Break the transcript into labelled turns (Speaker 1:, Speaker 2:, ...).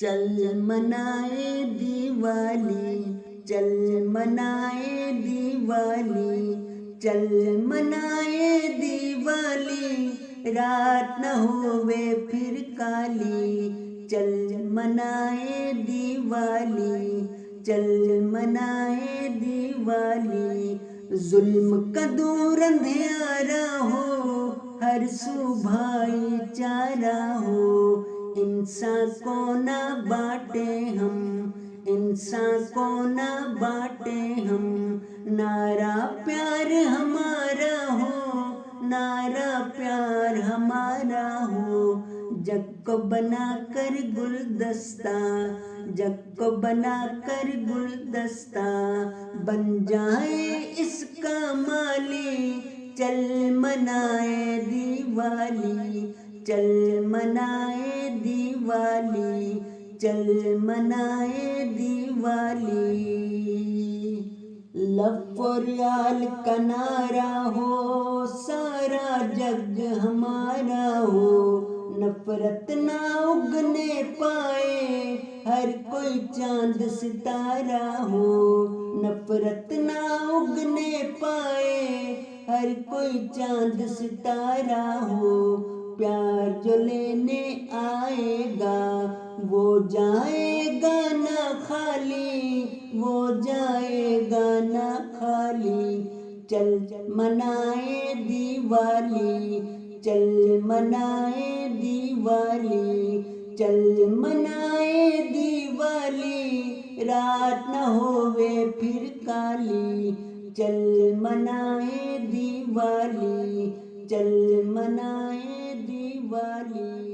Speaker 1: چل منائے دیوالی، چل منائے دیوالی، چل منائے دیوالی، رات نہ ہوئے پھر کالی، چل منائے دیوالی، چل منائے دیوالی، ظلم کا دور اندھیارا ہو، ہر سو بھائی چارہ ہو، انسان کو نہ بانٹے ہم، انسان کو نہ بانٹے ہم، نعرہ پیار ہمارا ہو، نعرہ پیار ہمارا ہو، جگ کو بنا کر گلدستہ، جگ کو بنا کر گلدستہ، بن جائے اس کا مالی، چل منائے دیوالی، چل منائے دیوالی، چل منائے دیوالی، لو فار آل کا نعرہ ہو، سارا جگ ہمارا ہو، نفرت نہ اگنے پائے، ہر کوئی چاند ستارہ ہو، نفرت نہ اگنے پائے، ہر کوئی چاند ستارہ ہو، پیار جو لینے آئے گا وہ جائے گا نہ خالی، وہ جائے گا نہ خالی، چل منائے دیوالی، چل منائے دیوالی، چل منائے دیوالی، رات نہ ہوئے پھر کالی، چل منائے دیوالی، چل منائے دیوالی۔